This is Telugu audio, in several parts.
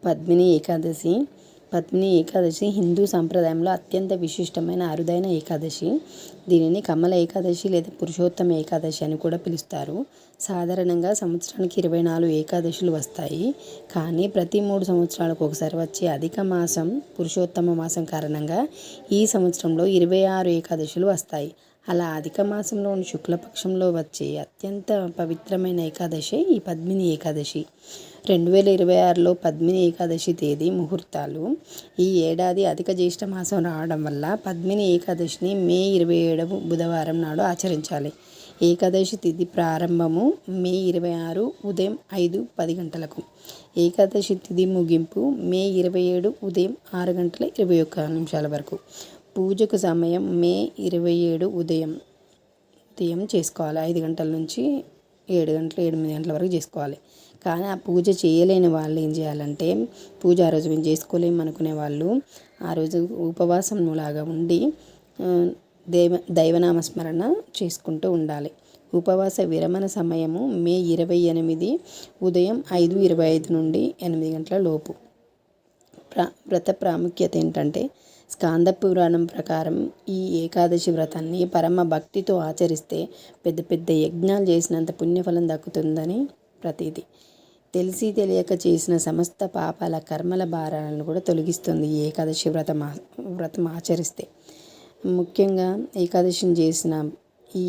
పద్మిని ఏకాదశి. పద్మిని ఏకాదశి హిందూ సంప్రదాయంలో అత్యంత విశిష్టమైన అరుదైన ఏకాదశి. దీనిని కమల ఏకాదశి లేదా పురుషోత్తమ ఏకాదశి అని కూడా పిలుస్తారు. సాధారణంగా సంవత్సరానికి 24 ఏకాదశులు వస్తాయి. కానీ ప్రతి 3 సంవత్సరాలకు ఒకసారి వచ్చే అధిక మాసం పురుషోత్తమ మాసం కారణంగా ఈ సంవత్సరంలో 26 ఏకాదశులు వస్తాయి. అలా అధిక మాసంలోని శుక్లపక్షంలో వచ్చే అత్యంత పవిత్రమైన ఏకాదశి ఈ పద్మిని ఏకాదశి. 2026లో పద్మిని ఏకాదశి తేదీ ముహూర్తాలు. ఈ ఏడాది అధిక జ్యేష్ఠ మాసం రావడం వల్ల పద్మిని ఏకాదశిని మే 27 బుధవారం నాడు ఆచరించాలి. ఏకాదశి తిథి ప్రారంభము మే 26 ఉదయం 5:10 గంటలకు. ఏకాదశి తిథి ముగింపు మే 27 ఉదయం 6 గంటల 21 నిమిషాల వరకు. పూజకు సమయం మే 27 ఉదయం చేసుకోవాలి. 5 గంటల నుంచి 7 గంటలు 8 గంటల వరకు చేసుకోవాలి. కానీ ఆ పూజ చేయలేని వాళ్ళు ఏం చేయాలంటే, పూజ ఆ రోజు మేము చేసుకోలేము అనుకునే వాళ్ళు ఆ రోజు ఉపవాసం లాగా ఉండి దైవనామస్మరణ చేసుకుంటూ ఉండాలి. ఉపవాస విరమణ సమయము మే 28 ఉదయం 5:25 నుండి 8 గంటల లోపు. వ్రత ప్రాముఖ్యత ఏంటంటే, స్కాంద పురాణం ప్రకారం ఈ ఏకాదశి వ్రతాన్ని పరమ భక్తితో ఆచరిస్తే పెద్ద పెద్ద యజ్ఞాలు చేసినంత పుణ్యఫలం దక్కుతుందని ప్రతీతి. తెలిసి తెలియక చేసిన సమస్త పాపాల కర్మల భారాలను కూడా తొలగిస్తుంది ఈ ఏకాదశి వ్రతం ఆచరిస్తే. ముఖ్యంగా ఏకాదశిని చేసిన ఈ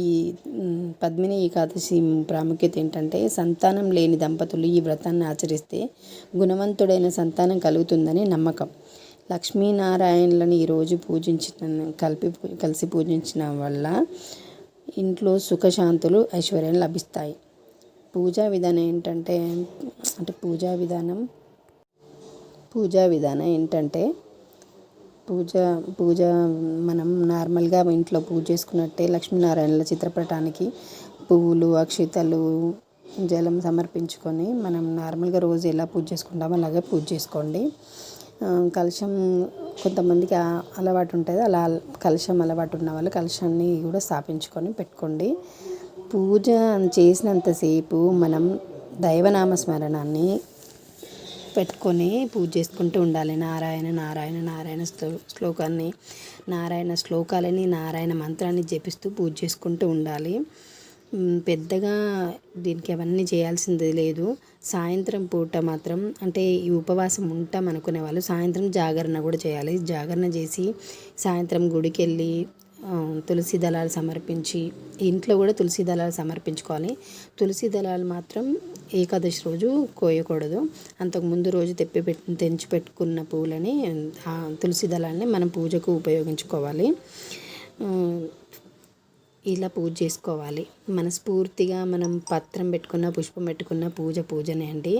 పద్మిని ఏకాదశి ప్రాముఖ్యత ఏంటంటే, సంతానం లేని దంపతులు ఈ వ్రతాన్ని ఆచరిస్తే గుణవంతుడైన సంతానం కలుగుతుందని నమ్మకం. లక్ష్మీనారాయణులను ఈరోజు కలిసి పూజించిన వల్ల ఇంట్లో సుఖశాంతులు ఐశ్వర్యం లభిస్తాయి. పూజా విధానం ఏంటంటే పూజ మనం నార్మల్గా ఇంట్లో పూజ చేసుకున్నట్టే లక్ష్మీనారాయణుల చిత్రపటానికి పువ్వులు, అక్షితలు, జలం సమర్పించుకొని మనం నార్మల్గా రోజు ఎలా పూజ చేసుకుంటామో అలాగే పూజ చేసుకోండి. కలశం కొంతమందికి అలవాటు ఉంటుంది. అలా కలశం అలవాటు ఉన్న వాళ్ళు కలశాన్ని కూడా స్థాపించుకొని పెట్టుకోండి. పూజ చేసినంతసేపు మనం దైవనామస్మరణాన్ని పెట్టుకొని పూజ చేసుకుంటూ ఉండాలి. నారాయణ నారాయణ నారాయణ శ్లోకాలని నారాయణ మంత్రాన్ని జపిస్తూ పూజ చేసుకుంటూ ఉండాలి. పెద్దగా దీనికి అవన్నీ చేయాల్సింది లేదు. సాయంత్రం పూట మాత్రం అంటే ఈ ఉపవాసం ఉంటాం అనుకునే వాళ్ళు సాయంత్రం జాగరణ కూడా చేయాలి. జాగరణ చేసి సాయంత్రం గుడికి వెళ్ళి తులసి దళాలు సమర్పించి, ఇంట్లో కూడా తులసి దళాలు సమర్పించుకోవాలి. తులసి దళాలు మాత్రం ఏకాదశి రోజు కోయకూడదు. అంతకుముందు రోజు తెంచి పెట్టుకున్న పూలని తులసి దళాలని మనం పూజకు ఉపయోగించుకోవాలి. ఇలా పూజ చేసుకోవాలి. మనస్ఫూర్తిగా మనం పత్రం పెట్టుకున్న, పుష్పం పెట్టుకున్న పూజనే అండి.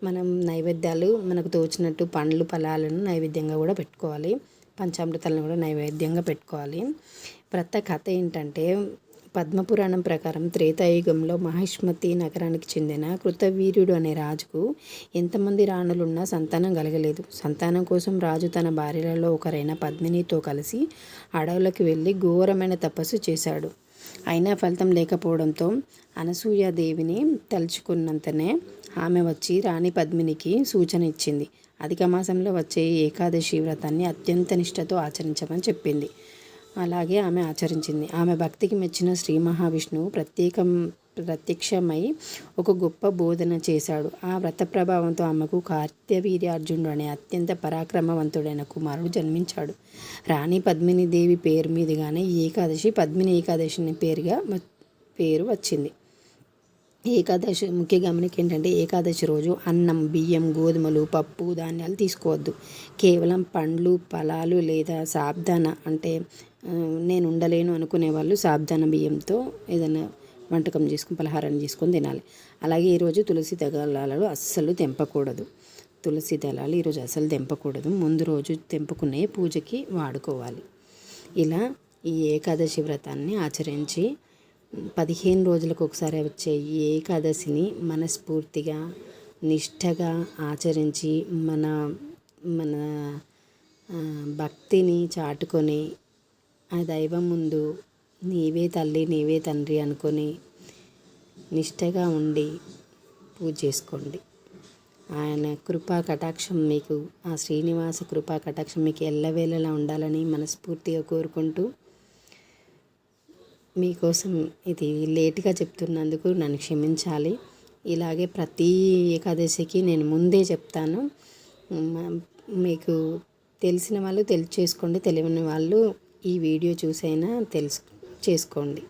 మనం నైవేద్యాలు మనకు తోచినట్టు పండ్లు, ఫలాలను నైవేద్యంగా కూడా పెట్టుకోవాలి. పంచామృతాలను కూడా నైవేద్యంగా పెట్టుకోవాలి. వ్రత కథ ఏంటంటే, పద్మపురాణం ప్రకారం త్రేతాయుగంలో మహిష్మతి నగరానికి చెందిన కృతవీర్యుడు అనే రాజుకు ఎంతమంది రాణులున్నా సంతానం కలగలేదు. సంతానం కోసం రాజు తన భార్యలలో ఒకరైన పద్మినితో కలిసి అడవులకు వెళ్ళి ఘోరమైన తపస్సు చేశాడు. అయినా ఫలితం లేకపోవడంతో అనసూయాదేవిని తలుచుకున్నంతనే ఆమె వచ్చి రాణి పద్మినికి సూచన ఇచ్చింది. అధిక మాసంలో వచ్చే ఏకాదశి వ్రతాన్ని అత్యంత నిష్ఠతో ఆచరించమని చెప్పింది. అలాగే ఆమె ఆచరించింది. ఆమె భక్తికి మెచ్చిన శ్రీ మహావిష్ణువు ప్రత్యక్షమై ఒక గొప్ప బోధన చేశాడు. ఆ వ్రత ప్రభావంతో ఆమెకు కార్తవీర్యార్జునుడు అనే అత్యంత పరాక్రమవంతుడైన కుమారుడు జన్మించాడు. రాణి పద్మిని దేవి పేరు మీదుగానే ఈ ఏకాదశి పద్మిని ఏకాదశి పేరు వచ్చింది. ఏకాదశి ముఖ్య గమనిక ఏంటంటే, ఏకాదశి రోజు అన్నం, బియ్యం, గోధుమలు, పప్పు, ధాన్యాలు తీసుకోవద్దు. కేవలం పండ్లు, ఫలాలు లేదా సాబ్దాన అంటే నేను ఉండలేను అనుకునే వాళ్ళు సాబ్దాన బియ్యంతో ఏదైనా వంటకం చేసుకుని పలహారం చేసుకొని తినాలి. అలాగే ఈరోజు తులసి దళాలు అస్సలు తెంపకూడదు. తులసి దళాలు ఈరోజు అస్సలు తెంపకూడదు. ముందు రోజు తెంపుకునే పూజకి వాడుకోవాలి. ఇలా ఈ ఏకాదశి వ్రతాన్ని ఆచరించి 15 రోజులకు ఒకసారి వచ్చే ఈ ఏకాదశిని మనస్ఫూర్తిగా నిష్ఠగా ఆచరించి మన భక్తిని చాటుకొని ఆ దైవం ముందు నీవే తల్లి నీవే తండ్రి అనుకొని నిష్ఠగా ఉండి పూజ చేసుకోండి. ఆయన కృపా కటాక్షం మీకు, ఆ శ్రీనివాస కృపా కటాక్షం మీకు ఎల్లవేళలా ఉండాలని మనస్ఫూర్తిగా కోరుకుంటూ, మీకోసం ఇది లేట్గా చెప్తున్నందుకు నన్ను క్షమించాలి. ఇలాగే ప్రతి ఏకాదశికి నేను ముందే చెప్తాను. మీకు తెలిసిన వాళ్ళు చేసుకోండి, తెలియని వాళ్ళు ఈ వీడియో చూసైనా చేసుకోండి.